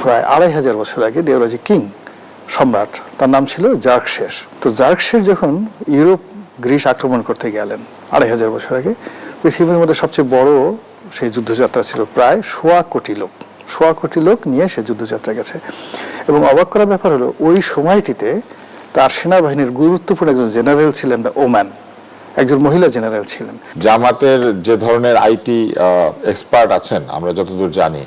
প্রায় 2500 বছর আগে দেওরাজি কিং সম্রাট, তার নাম ছিল জার্কশেস। তো জার্কশেস যখন ইউরোপ গ্রিস আক্রমণ করতে গেলেন 2500 বছর আগে, পৃথিবীর মধ্যে সবচেয়ে বড় সেই যুদ্ধযাত্রা ছিল, প্রায় 1.25 কোটি লোক নিয়ে সে যুদ্ধযাত্রা গেছে। এবং অবাক করার ব্যাপার হলো ওই সময়টিতে তার সেনাবাহিনীর গুরুত্বপূর্ণ একজন জেনারেল ছিলেন দ্য ওম্যান, একজন মহিলা জেনারেল ছিলেন। জামাতের যে ধরনের আইটি এক্সপার্ট আছেন আমরা যতদূর জানি,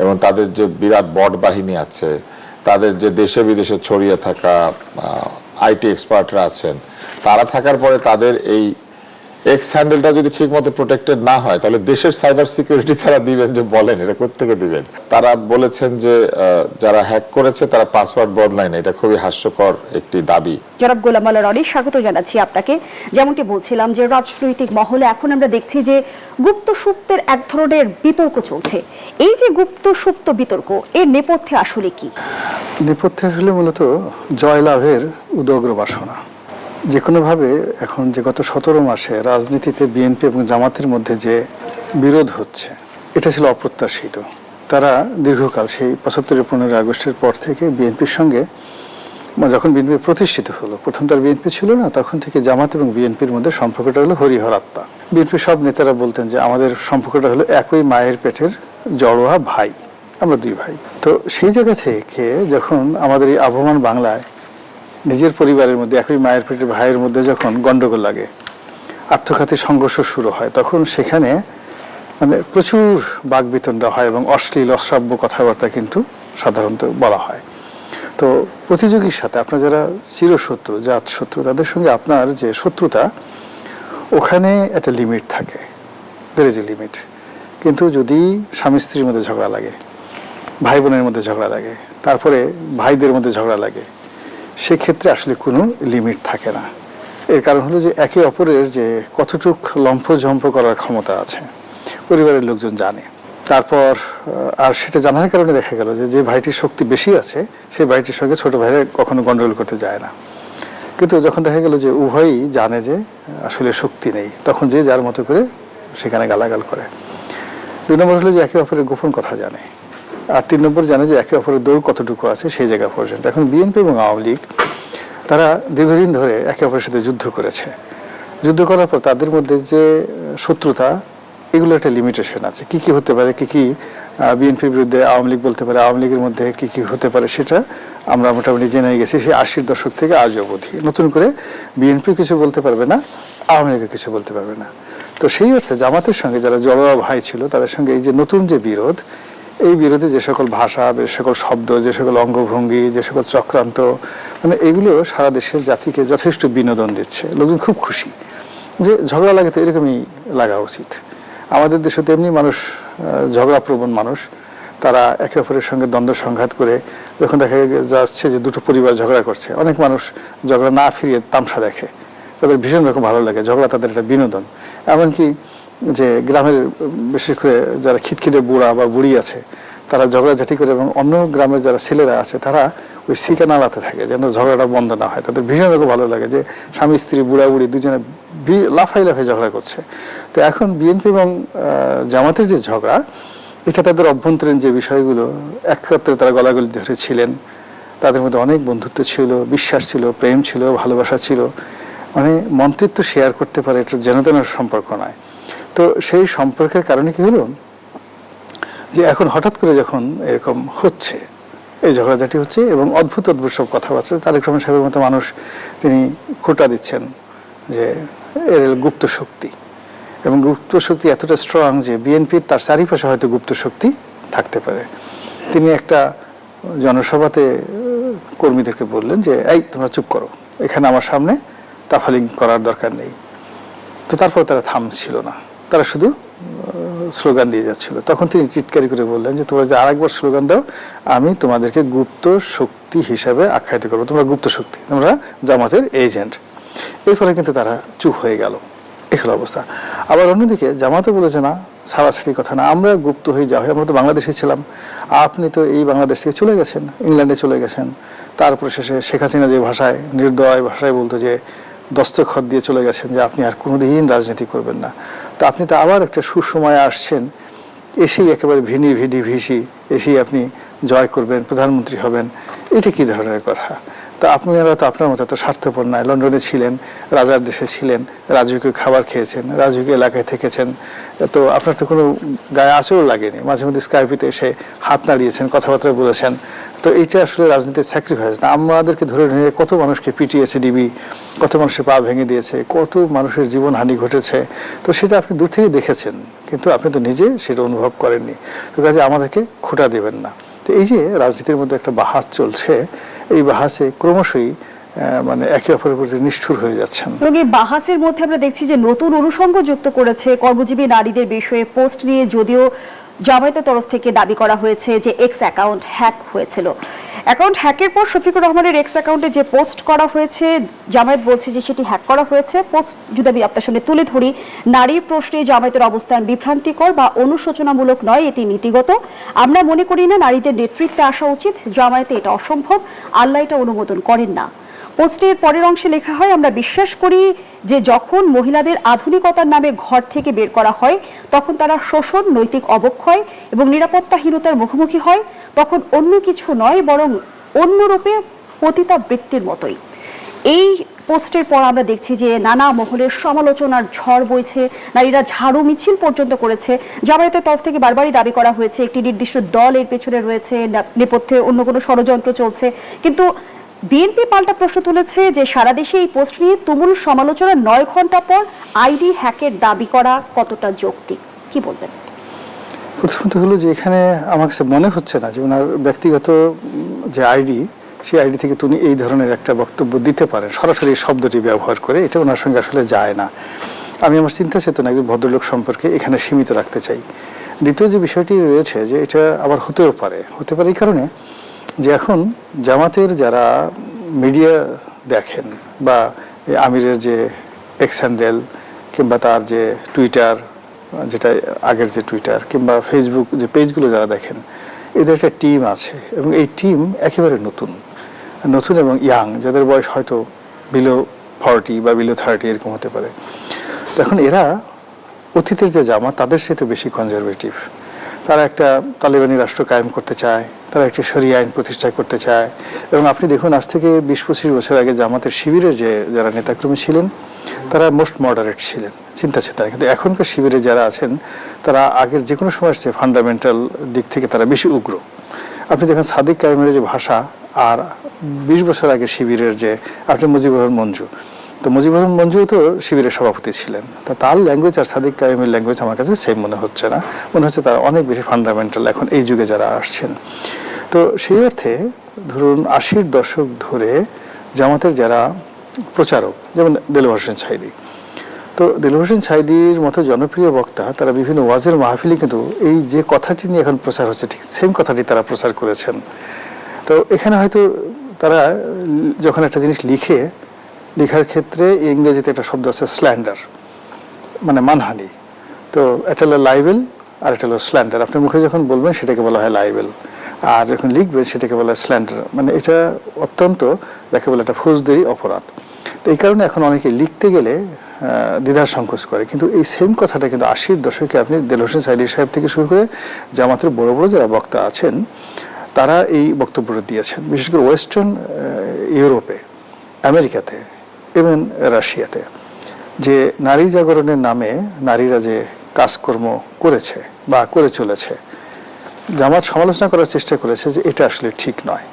এবং তাদের যে বিরাট বট বাহিনী আছে, তাদের যে দেশে বিদেশে ছড়িয়ে থাকা আইটি এক্সপার্টরা আছেন, তারা থাকার পরে তাদের এই এক্স হ্যান্ডেলটা যদি ঠিক মতো প্রোটেক্টেড না হয়, তাহলে দেশের সাইবার সিকিউরিটি তারা দিবেন যে বলেন এটা কোত্থেকে দিবেন? তারা বলেছেন যে যারা হ্যাক করেছে তারা পাসওয়ার্ড বদলায় না। এটা খুবই হাস্যকর একটি দাবি। জনাব গোলাম মাওলা রনি, স্বাগত জানাচ্ছি আপনাকে। যেমনটি বলছিলাম যে রাজনৈতিক মহলে এখন আমরা দেখছি যে গুপ্ত সুপ্তের এক ধরনের বিতর্ক চলছে। এই যে গুপ্ত সুপ্ত বিতর্ক, এর নেপথ্যে আসলে কি? নেপথ্যে আসলে মূলত জয়লাভের উদগ্র বাসনা। যে কোনোভাবে এখন যে গত 17 মাসে রাজনীতিতে বিএনপি এবং জামাতের মধ্যে যে বিরোধ হচ্ছে, এটা ছিল অপ্রত্যাশিত। তারা দীর্ঘকাল সেই 75-15 আগস্টের পর থেকে বিএনপির সঙ্গে, যখন বিএনপি প্রতিষ্ঠিত হলো, প্রথম তার বিএনপি ছিল না, তখন থেকে জামাত এবং বিএনপির মধ্যে সম্পর্কটা হলো হরিহর আত্মা। বিএনপির সব নেতারা বলতেন যে আমাদের সম্পর্কটা হলো একই মায়ের পেটের জড়োয়া ভাই, আমরা দুই ভাই। তো সেই জায়গা থেকে যখন আমাদের এই আবহমান বাংলায় নিজের পরিবারের মধ্যে একই মায়ের পেটের ভাইয়ের মধ্যে যখন গন্ডগোল লাগে, আত্মঘাতী সংঘর্ষ শুরু হয়, তখন সেখানে মানে প্রচুর বাকবিতণ্ডা হয় এবং অশ্লীল অশ্রাব্য কথাবার্তা কিন্তু সাধারণত বলা হয়। তো প্রতিযোগীর সাথে আপনার যারা চিরশত্রু, জাত শত্রু, তাদের সঙ্গে আপনার যে শত্রুতা, ওখানে একটা লিমিট থাকে, দের ইজ এ লিমিট। কিন্তু যদি স্বামী স্ত্রীর মধ্যে ঝগড়া লাগে, ভাই বোনের মধ্যে ঝগড়া লাগে, তারপরে ভাইদের মধ্যে ঝগড়া লাগে, সেক্ষেত্রে আসলে কোনো লিমিট থাকে না। এর কারণ হলো যে একে অপরের যে কতটুক লম্ফঝম্প করার ক্ষমতা আছে পরিবারের লোকজন জানে। তারপর আর সেটা জানার কারণে দেখা গেল যে যে ভাইটির শক্তি বেশি আছে সেই ভাইটির সঙ্গে ছোট ভাইরা কখনো গন্ডগোল করতে যায় না। কিন্তু যখন দেখা গেল যে উভয়ই জানে যে আসলে শক্তি নেই, তখন যে যার মতো করে সেখানে গালাগাল করে। 2 নম্বর হলো যে একে অপরের গোপন কথা জানে। আর 3 নম্বর জানে যে একে অপরের দৌড় কতটুকু আছে সেই জায়গা পর্যন্ত। এখন বিএনপি এবং আওয়ামী লীগ তারা দীর্ঘদিন ধরে একে অপরের সাথে যুদ্ধ করেছে। যুদ্ধ করার পর তাদের মধ্যে যে শত্রুতা, এগুলো একটা লিমিটেশন আছে। কি কি হতে পারে, কি কি বিএনপির বিরুদ্ধে আওয়ামী লীগ বলতে পারে, আওয়ামী লীগের মধ্যে কি কি হতে পারে, সেটা আমরা মোটামুটি জেনে গেছি সেই 80-র দশক থেকে আজ অবধি। নতুন করে বিএনপি কিছু বলতে পারবে না, আওয়ামী লীগও কিছু বলতে পারবে না। তো সেই অর্থে জামাতের সঙ্গে যারা জড়োয়া ভাই ছিল, তাদের সঙ্গে এই যে নতুন যে বিরোধ, এই বিরোধে যে সকল ভাষা, যে সকল শব্দ, যে সকল অঙ্গভঙ্গি, যে সকল চক্রান্ত, মানে এগুলো সারা দেশের জাতিকে যথেষ্ট বিনোদন দিচ্ছে। লোকজন খুব খুশি যে ঝগড়া লাগে তো এরকমই লাগা উচিত। আমাদের দেশে তো এমনি মানুষ ঝগড়াপ্রবণ মানুষ, তারা একে অপরের সঙ্গে দ্বন্দ্ব সংঘাত করে যখন দেখা যাচ্ছে যে দুটো পরিবার ঝগড়া করছে, অনেক মানুষ ঝগড়া না ফিরিয়ে তামসা দেখে, তাদের ভীষণ রকম ভালো লাগে। ঝগড়া তাদের একটা বিনোদন। এমনকি যে গ্রামের বিশেষ করে যারা খিটখিটে বুড়া বা বুড়ি আছে, তারা ঝগড়াঝাটি করে, এবং অন্য গ্রামের যারা ছেলেরা আছে তারা ওই সিকা নাড়াতে থাকে যেন ঝগড়াটা বন্ধ না হয়। তাদের ভীষণ রকম ভালো লাগে যে স্বামী স্ত্রী, বুড়া বুড়ি দুজনে লাফাই লাফাই ঝগড়া করছে। তো এখন বিএনপি এবং জামাতের যে ঝগড়া, এটা তাদের অভ্যন্তরীণ যে বিষয়গুলো, একত্রে তারা গলাগলি ধরে ছিলেন, তাদের মধ্যে অনেক বন্ধুত্ব ছিল, বিশ্বাস ছিল, প্রেম ছিল, ভালোবাসা ছিল, মানে মন্ত্রিত্ব শেয়ার করতে পারে, এটা যেন তেন সম্পর্ক নয়। তো সেই সম্পর্কের কারণে কি হলো যে এখন হঠাৎ করে যখন এরকম হচ্ছে, এই ঝগড়াঝাটি হচ্ছে এবং অদ্ভুত অদ্ভুত সব কথাবার্তা, তারেক রহমান সাহেবের মতো মানুষ তিনি খোঁটা দিচ্ছেন যে এর গুপ্ত শক্তি, এবং গুপ্ত শক্তি এতটা স্ট্রং যে বিএনপির তার চারিপাশে হয়তো গুপ্ত শক্তি থাকতে পারে। তিনি একটা জনসভাতে কর্মীদেরকে বললেন যে এই তোমরা চুপ করো, এখানে আমার সামনে তাফালিং করার দরকার নেই। তো তারপর তারা থামছিল না, তারা শুধু স্লোগান দিয়ে যাচ্ছিল। তখন তিনি চিৎকারি করে বললেন যে তোমরা যে আরেকবার স্লোগান দাও, আমি তোমাদেরকে গুপ্ত শক্তি হিসাবে আখ্যায়িত করবো, তোমরা গুপ্ত শক্তি, তোমরা জামাতের এজেন্ট। এর ফলে কিন্তু তারা চুপ হয়ে গেল। এই হলো অবস্থা। আবার অন্যদিকে জামাতও বলেছে না, ছাড়াছাড়ি কথা না, আমরা গুপ্ত হয়ে যা হয়, আমরা তো বাংলাদেশে ছিলাম, আপনি তো এই বাংলাদেশ থেকে চলে গেছেন, ইংল্যান্ডে চলে গেছেন। তারপরে শেষে শেখ হাসিনা যে ভাষায়, নির্দয় ভাষায় বলতো যে দস্তখত দিয়ে চলে গেছেন যে আপনি আর কোনোদিন রাজনীতি করবেন না। তো আপনি তো আবার একটা সুসময়ে আসছেন, এসেই একেবারে ভিনি ভিডি ভিসি এসেই আপনি জয় করবেন, প্রধানমন্ত্রী হবেন, এটা কি ধরনের কথা? তো আপনারা তো আপনার মতো এত স্বার্থপর নয়। লন্ডনে ছিলেন, রাজার দেশে ছিলেন, রাজকীয় খাবার খেয়েছেন, রাজকীয় এলাকায় থেকেছেন, তো আপনার তো কোনো গায়ে আঁচড়ও লাগেনি। মাঝে মধ্যে স্কাইপিতে এসে হাত নাড়িয়েছেন, কথাবার্তা বলেছেন। তো এইটা আসলে রাজনীতির স্যাক্রিফাইস না। আমাদেরকে ধরে নিয়ে কত মানুষকে পিটিয়েছে ডিবি, কত মানুষের পা ভেঙে দিয়েছে, কত মানুষের জীবনহানি ঘটেছে, তো সেটা আপনি দূর থেকে দেখেছেন, কিন্তু আপনি তো নিজে সেটা অনুভব করেননি। তো কাজে আমাদেরকে খোঁটা দেবেন না। তো এই যে রাজনীতির মধ্যে একটা বাহাস চলছে, এই বাহাসে ক্রমশই মানে একে অপরের প্রতি নিষ্ঠুর হয়ে যাচ্ছেন। এবং এই বাহাসের মধ্যে আমরা দেখছি যে নতুন অনুষঙ্গ যুক্ত করেছে কর্মজীবী নারীদের বিষয়ে পোস্ট নিয়ে, যদিও জামায়াতের তরফ থেকে দাবি করা হয়েছে যে এক্স অ্যাকাউন্ট হ্যাক হয়েছিল। অ্যাকাউন্ট হ্যাকের পর শফিকুর রহমানের এক্স অ্যাকাউন্টে যে পোস্ট করা হয়েছে, জামায়াত বলছে যে সেটি হ্যাক করা হয়েছে। পোস্ট যদি আমি আপনার সামনে তুলে ধরি, নারীর প্রশ্নে জামায়াতের অবস্থান বিভ্রান্তিকর বা অনুশোচনামূলক নয়, এটি নীতিগত। আমরা মনে করি না নারীদের নেতৃত্বে আসা উচিত, জামায়াতে এটা অসম্ভব, আল্লাহ এটা অনুমোদন করেন না। পোস্টের পরের অংশে লেখা হয়, আমরা বিশ্বাস করি যে যখন মহিলাদের আধুনিকতার নামে ঘর থেকে বের করা হয়, তখন তারা শোষণ, নৈতিক অবক্ষয় এবং নিরাপত্তাহীনতার মুখোমুখি হয়। তখন অন্য কিছু নয়, বরং অন্যরূপে পতিতাবৃত্তির মতোই। এই পোস্টের পর আমরা দেখছি যে নানা মহলের সমালোচনার ঝড় বইছে, নারীরা ঝাড়ু মিছিল পর্যন্ত করেছে। জামায়াতের তরফ থেকে বারবারই দাবি করা হয়েছে একটি নির্দিষ্ট দল এর পেছনে রয়েছে, নেপথ্যে অন্য কোনো ষড়যন্ত্র চলছে। কিন্তু বিএনপি পাল্টা প্রশ্ন তুলেছে যে সারা দেশে এই পোস্ট নিয়ে তুমুল সমালোচনা 9 ঘন্টা পর আইডি হ্যাকের দাবি করা কতটা যৌক্তিক, কি বলবেন? প্রথমত হলো যে এখানে আমার কাছে মনে হচ্ছে না যে ওনার ব্যক্তিগত যে আইডি, সেই আইডি থেকে তিনি এই ধরনের একটা বক্তব্য দিতে পারেন, সরাসরি শব্দটি ব্যবহার করে। এটা ওনার সঙ্গে আসলে যায় না। আমি আমার চিন্তা চেতনা একজন ভদ্রলোক সম্পর্কে এখানে সীমিত রাখতে চাই। দ্বিতীয় যে বিষয়টি রয়েছে যে এটা আবার হতে পারে এই কারণে যে এখন জামাতের যারা মিডিয়া দেখেন, বা আমিরের যে এক্স হ্যান্ডেল, কিংবা তার যে টুইটার, যেটা আগের যে টুইটার, কিংবা ফেসবুক যে পেজগুলো যারা দেখেন, এদের একটা টিম আছে এবং এই টিম একেবারে নতুন এবং ইয়াং, যাদের বয়স হয়তো বিলো 40 বা বিলো 30 এরকম হতে পারে। তো এখন এরা অতীতের যে জামাত, তাদের সাথে বেশি কনজারভেটিভ। তারা একটা তালেবানি রাষ্ট্র কায়েম করতে চায়, তারা একটি শরিয়া আইন প্রতিষ্ঠা করতে চায়। এবং আপনি দেখুন, আজ থেকে 20-25 বছর আগে জামাতের শিবিরের যারা নেতাকর্মী ছিলেন, তারা মোস্ট মডারেট ছিলেন চিন্তা চেতনা। কিন্তু এখনকার শিবিরে যারা আছেন, তারা আগের যে কোনো সময়ের চেয়ে ফান্ডামেন্টাল দিক থেকে তারা বেশি উগ্র। আপনি দেখেন সাদিক কায়েমের যে ভাষা, আর 20 বছর আগে শিবিরের যে আপনি মুজিবুর রহমান মঞ্জু, তো মুজিবুর রহমান মঞ্জু তো শিবিরের সভাপতি ছিলেন, তা তার ল্যাঙ্গুয়েজ আর সাদিক কায়েমের ল্যাঙ্গুয়েজ আমার কাছে সেম মনে হচ্ছে না। মনে হচ্ছে তারা অনেক বেশি ফান্ডামেন্টাল এখন এই যুগে যারা আসছেন। তো সেই অর্থে ধরুন 80-র দশক ধরে জামাতের যারা প্রচারক, যেমন দেলোয়ার হোসেন সাঈদী, তো দেলোয়ার হোসেন সাঈদীর মতো জনপ্রিয় বক্তা, তারা বিভিন্ন ওয়াজের মাহফিলে কিন্তু এই যে কথাটি নিয়ে এখন প্রচার হচ্ছে, ঠিক সেম কথাটি তারা প্রচার করেছেন। তো এখানে হয়তো তারা যখন একটা জিনিস লেখার ক্ষেত্রে ইংরেজিতে একটা শব্দ আছে স্ল্যান্ডার, মানে মানহানি। তো এটা হলো লাইবেল আর এটা হলো স্ল্যান্ডার। আপনি মুখে যখন বলবেন সেটাকে বলা হয় লাইবেল, আর যখন লিখবেন সেটাকে বলা হয় স্ল্যান্ডার। মানে এটা অত্যন্ত যাকে বলে একটা ফৌজদারি অপরাধ। তো এই কারণে এখন অনেকে লিখতে গেলে দ্বিধার সংকোচ করে। কিন্তু এই সেম কথাটা কিন্তু 80-র দশকে আপনি দেলোয়ার হোসেন সাঈদী সাহেব থেকে শুরু করে জামাতের বড় বড় যারা বক্তা আছেন, তারা এই বক্তব্যটা দিয়েছেন, বিশেষ করে ওয়েস্টার্ন ইউরোপে, আমেরিকাতে এবং রাশিয়াতে, যে নারী জাগরণের নামে নারীরা যে কাজকর্ম করেছে বা করে চলেছে, জামাত সমালোচনা করার চেষ্টা করেছে যে এটা আসলে ঠিক নয়।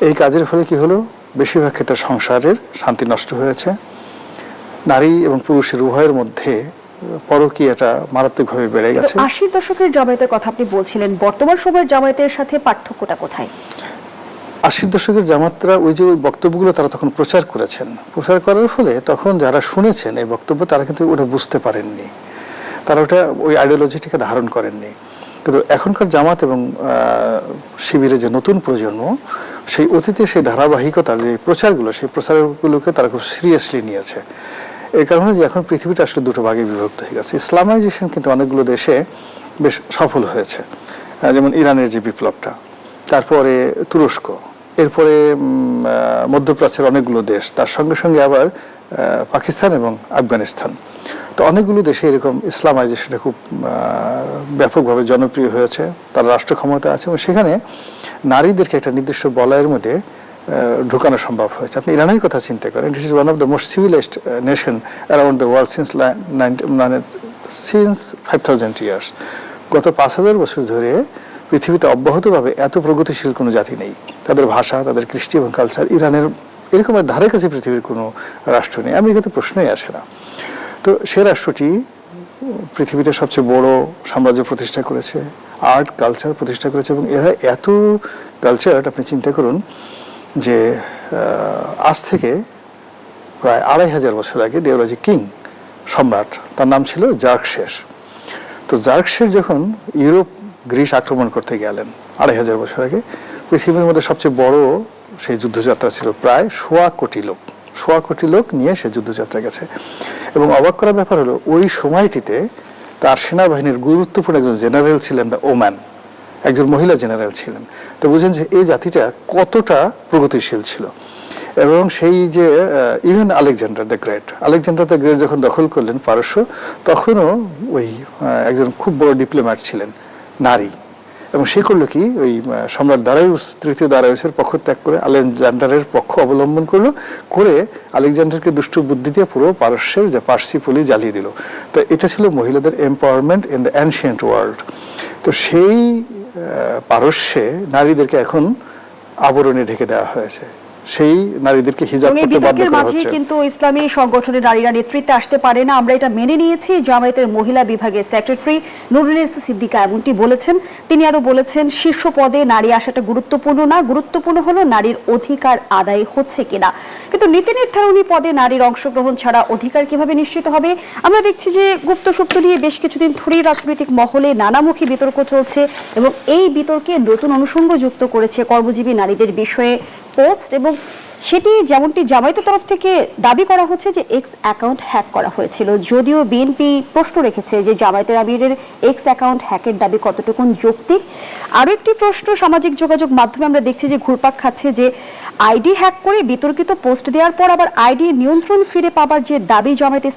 এই কাজের ফলে কি হলো, বেশিরভাগ ক্ষেত্রে সংসারের শান্তি নষ্ট হয়েছে, নারী এবং পুরুষের উভয়ের মধ্যে পরকীয়াটা মারাত্মকভাবে বেড়ে গেছে। 80-র দশকের জামায়াতের কথা আপনি বলছিলেন, বর্তমান সময়ের জামায়াতের সাথে পার্থক্যটা কোথায়? 80-র দশকের জামাতরা ওই বক্তব্যগুলো তারা তখন প্রচার করেছেন, প্রচার করার ফলে তখন যারা শুনেছেন এই বক্তব্য, তারা কিন্তু ওটা বুঝতে পারেননি, তারা ওটা ওই আইডিওলজিটিকে ধারণ করেননি। কিন্তু এখনকার জামাত এবং শিবিরের যে নতুন প্রজন্ম, সেই অতীতে সেই ধারাবাহিকতার যে প্রচারগুলো, সেই প্রচারগুলোকে তারা খুব সিরিয়াসলি নিয়েছে। এই কারণে যে এখন পৃথিবীটা আসলে দুটো ভাগে বিভক্ত হয়ে গেছে। ইসলামাইজেশন কিন্তু অনেকগুলো দেশে বেশ সফল হয়েছে, যেমন ইরানের যে বিপ্লবটা, তারপরে তুরস্ক, এরপরে মধ্যপ্রাচ্যের অনেকগুলো দেশ, তার সঙ্গে সঙ্গে আবার পাকিস্তান এবং আফগানিস্তান। তো অনেকগুলো দেশে এরকম ইসলামাইজেশনটা খুব ব্যাপকভাবে জনপ্রিয় হয়েছে, তার রাষ্ট্র ক্ষমতা আছে এবং সেখানে নারীদেরকে একটা নির্দিষ্ট বলয়ের মধ্যে ঢুকানো সম্ভব হয়েছে। আপনি ইরানের কথা চিন্তা করেন, this is one of the most civilised nation around the world since 5000 years. গত 5000 বছর ধরে পৃথিবীতে অব্যাহতভাবে এত প্রগতিশীল কোনো জাতি নেই। তাদের ভাষা, তাদের কৃষ্টি এবং কালচার ইরানের এরকমের ধারে কাছে পৃথিবীর কোনো রাষ্ট্র নেই। আমেরিকাতে প্রশ্নই আসে না। তো সে রাষ্ট্রটি পৃথিবীতে সবচেয়ে বড় সাম্রাজ্য প্রতিষ্ঠা করেছে, আর্ট কালচার প্রতিষ্ঠা করেছে, এবং এরা এত কালচার, আপনি চিন্তা করুন যে আজ থেকে প্রায় 2500 বছর আগে দেওয়ার যে কিং সম্রাট, তার নাম ছিল জার্কশেস। তো জার্কশেস যখন ইউরোপ গ্রিস আক্রমণ করতে গেলেন 2500 বছর আগে, পৃথিবীর মধ্যে সবচেয়ে বড় সেই যুদ্ধযাত্রা ছিল, প্রায় 1.25 কোটি লোক নিয়ে সে যুদ্ধযাত্রা গেছে। এবং অবাক করার ব্যাপার হলো ওই সময়টিতে তার সেনাবাহিনীর গুরুত্বপূর্ণ একজন জেনারেল ছিলেন দ্য ওম্যান, একজন মহিলা জেনারেল ছিলেন। তো বুঝেন যে এই জাতিটা কতটা প্রগতিশীল ছিল। এবং সেই যে ইভেন আলেকজান্ডার দ্য গ্রেট যখন দখল করলেন পারস্য, তখনও ওই একজন খুব বড় ডিপ্লোম্যাট ছিলেন নারী, এবং সে করলো কি, ওই সম্রাট তৃতীয় দারায়ুসের পক্ষ ত্যাগ করে আলেকজান্ডারের পক্ষ অবলম্বন করলো, করে আলেকজান্ডারকে দুষ্টু বুদ্ধি দিয়ে পুরো পারস্যের যে পার্সি পলি জ্বালিয়ে দিল। তো এটা ছিল মহিলাদের empowerment in the ancient world. তো সেই পারস্যে নারীদেরকে এখন আবরণে ঢেকে দেওয়া হয়েছে, সেই নারীদেরকে হিজাব করতে বাধ্য করা হচ্ছে। কিন্তু ইসলামী সংগঠনের নারীরা নেতৃত্বে আসতে পারে না, আমরা এটা মেনে নিয়েছি। জামায়াতের মহিলা বিভাগের সেক্রেটারি নুরুন্নেসা সিদ্দিকা এমনটি বলেছেন। তিনি আরো বলেছেন, শীর্ষ পদে নারী আসাটা গুরুত্বপূর্ণ না, গুরুত্বপূর্ণ হলো নারীর অধিকার আদায় হচ্ছে কিনা। কিন্তু নীতি নির্ধারণী পদে নারীর অংশগ্রহণ ছাড়া অধিকার কিভাবে নিশ্চিত হবে? আমরা দেখছি যে গুপ্তসুপ্ত নিয়ে বেশ কিছুদিন ধরেই রাজনৈতিক মহলে নানামুখী বিতর্ক চলছে, এবং এই বিতর্কে নতুন অনুষঙ্গ যুক্ত করেছে কর্মজীবী নারীদের বিষয়ে পোস্ট, এবং সেটি যেমনটি জামায়াতের তরফ থেকে দাবি করা হচ্ছে যে এক্স অ্যাকাউন্ট হ্যাক করা হয়েছিল। যদিও বিএনপি প্রশ্ন রেখেছে যে জামায়াতের আমিরের এক্স অ্যাকাউন্ট হ্যাকের দাবি কতটুকু যৌক্তিক। আরও একটি প্রশ্ন সামাজিক যোগাযোগ মাধ্যমে আমরা দেখছি যে ঘুরপাক খাচ্ছে যে আইডি হ্যাক করে বিতর্কিত পোস্ট দেওয়ার পর আবার আইডি নিয়ন্ত্রণ ফিরে পাবার যে দাবি জামায়াতে